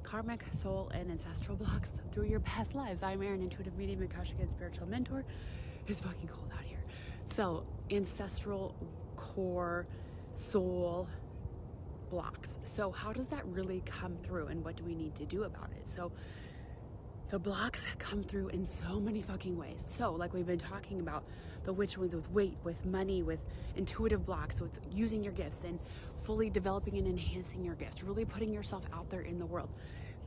karmic, soul, and ancestral blocks through your past lives. I'm Erin, intuitive medium, Akashic and spiritual mentor. It's fucking cold out here. So, ancestral, core, soul blocks. So how does that really come through, and what do we need to do about it? So the blocks come through in so many fucking ways. So like we've been talking about, the witch ones with weight, with money, with intuitive blocks, with using your gifts and fully developing and enhancing your gifts, really putting yourself out there in the world.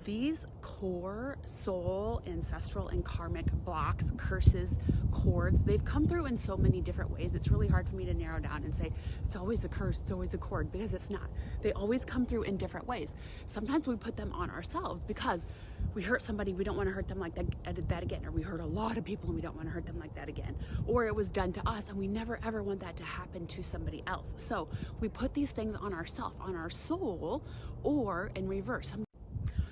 These core, soul, ancestral, and karmic blocks, curses, cords, they've come through in so many different ways. It's really hard for me to narrow down and say, it's always a curse, it's always a cord, because it's not. They always come through in different ways. Sometimes we put them on ourselves because we hurt somebody, we don't want to hurt them like that again, or we hurt a lot of people and we don't want to hurt them like that again, or it was done to us and we never ever want that to happen to somebody else. So we put these things on ourselves, on our soul, or in reverse.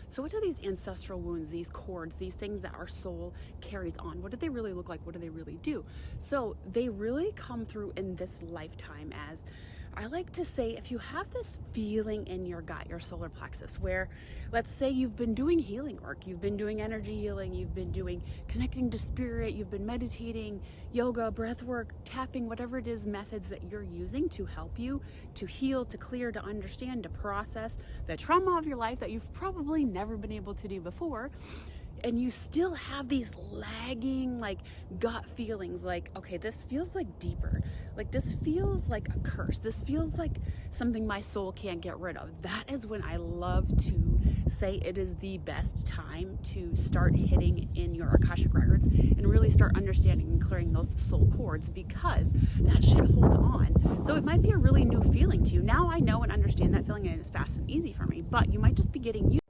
So what do these ancestral wounds, these cords, these things that our soul carries on, what do they really look like? What do they really do? So they really come through in this lifetime as, I like to say, if you have this feeling in your gut, your solar plexus, where let's say you've been doing healing work, you've been doing energy healing, you've been doing connecting to spirit, you've been meditating, yoga, breath work, tapping, whatever it is, methods that you're using to help you to heal, to clear, to understand, to process the trauma of your life that you've probably never been able to do before. And you still have these lagging, like, gut feelings, like, okay, this feels like deeper, like this feels like a curse, this feels like something my soul can't get rid of. That is when I love to say it is the best time to start hitting in your Akashic records and really start understanding and clearing those soul cords, because that shit holds on. So it might be a really new feeling to you. Now I know and understand that feeling, and it's fast and easy for me, but you might just be getting used.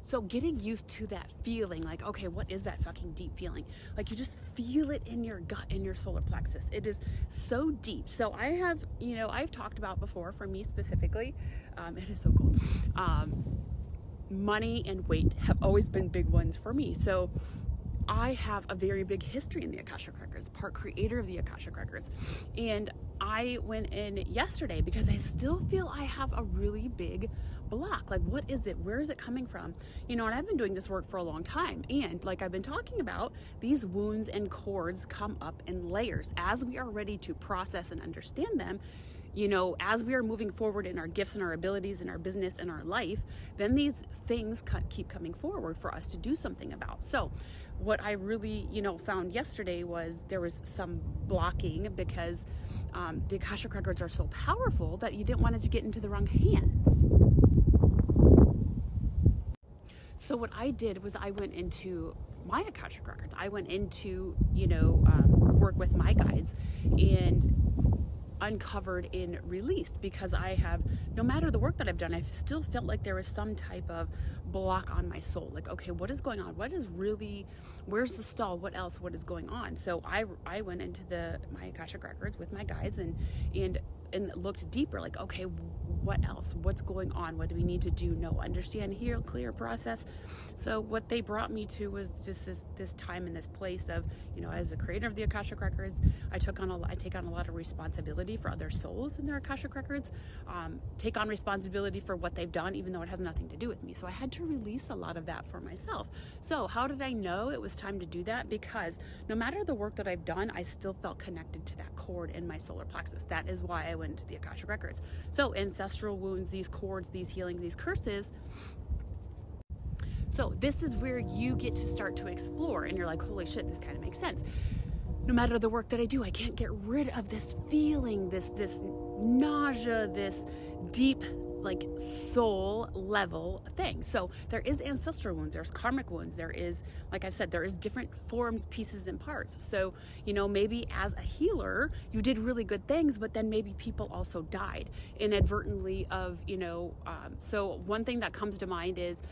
So getting used to that feeling, like, okay, what is that fucking deep feeling? Like, you just feel it in your gut, in your solar plexus. It is so deep. So I have, I've talked about before, for me specifically, it is so cool. Money and weight have always been big ones for me. So I have a very big history in the Akashic Records, part creator of the Akashic Records. And I went in yesterday because I still feel I have a really big block. Like, what is it? Where is it coming from? And I've been doing this work for a long time. And like I've been talking about, these wounds and cords come up in layers. As we are ready to process and understand them, as we are moving forward in our gifts and our abilities and our business and our life, then these things keep coming forward for us to do something about. So what I really, found yesterday was there was some blocking because the Akashic Records are so powerful that you didn't want it to get into the wrong hands. So what I did was I went into my Akashic Records. I went into, work with my guides and uncovered and released, because I have, no matter the work that I've done, I've still felt like there was some type of block on my soul. Like, okay, what is going on? Where's the stall? What else? What is going on? So I went into my Akashic Records with my guides and looked deeper, like, okay, what else? What's going on? What do we need to do? Understand, heal, clear, process. So what they brought me to was just this time in this place of, as a creator of the Akashic Records, I take on a lot of responsibility for other souls in their Akashic Records, take on responsibility for what they've done, even though it has nothing to do with me. So I had to release a lot of that for myself. So how did I know it was time to do that? Because no matter the work that I've done, I still felt connected to that cord in my solar plexus. That is why I went to the Akashic Records. So ancestral wounds, these cords, these healings, these curses. So this is where you get to start to explore, and you're like, holy shit, this kind of makes sense. No matter the work that I do, I can't get rid of this feeling, this nausea, this deep, like, soul level thing. So there is ancestral wounds, there's karmic wounds, there is, like I've said, there is different forms, pieces, and parts. So, maybe as a healer, you did really good things, but then maybe people also died inadvertently of, so one thing that comes to mind is,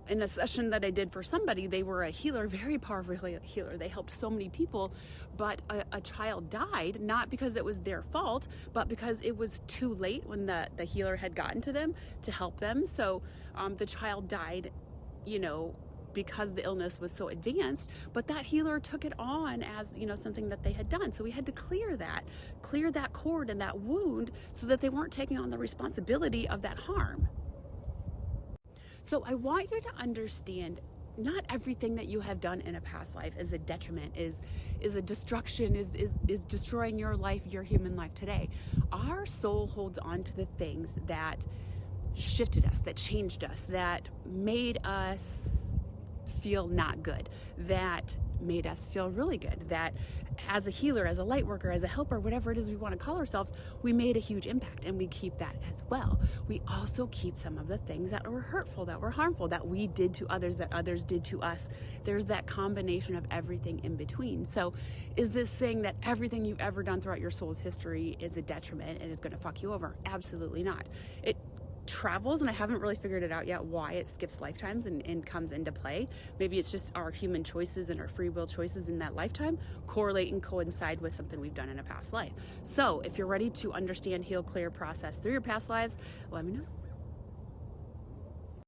in a session that I did for somebody, they were a healer, very powerful healer. They helped so many people, but a child died, not because it was their fault, but because it was too late when the healer had gotten to them to help them. So the child died, because the illness was so advanced, but that healer took it on as, something that they had done. So we had to clear that cord and that wound so that they weren't taking on the responsibility of that harm. So I want you to understand, not everything that you have done in a past life is a detriment, is a destruction, is destroying your life, your human life today. Our soul holds on to the things that shifted us, that changed us, that made us feel not good, that made us feel really good, that as a healer, as a light worker, as a helper, whatever it is we want to call ourselves, we made a huge impact, and we keep that as well. We also keep some of the things that were hurtful, that were harmful, that we did to others, that others did to us. There's that combination of everything in between. So is this saying that everything you've ever done throughout your soul's history is a detriment and is going to fuck you over? Absolutely not. It travels, and I haven't really figured it out yet why it skips lifetimes and comes into play. Maybe it's just our human choices and our free will choices in that lifetime correlate and coincide with something we've done in a past life. So if you're ready to understand, heal, clear, process through your past lives, let me know.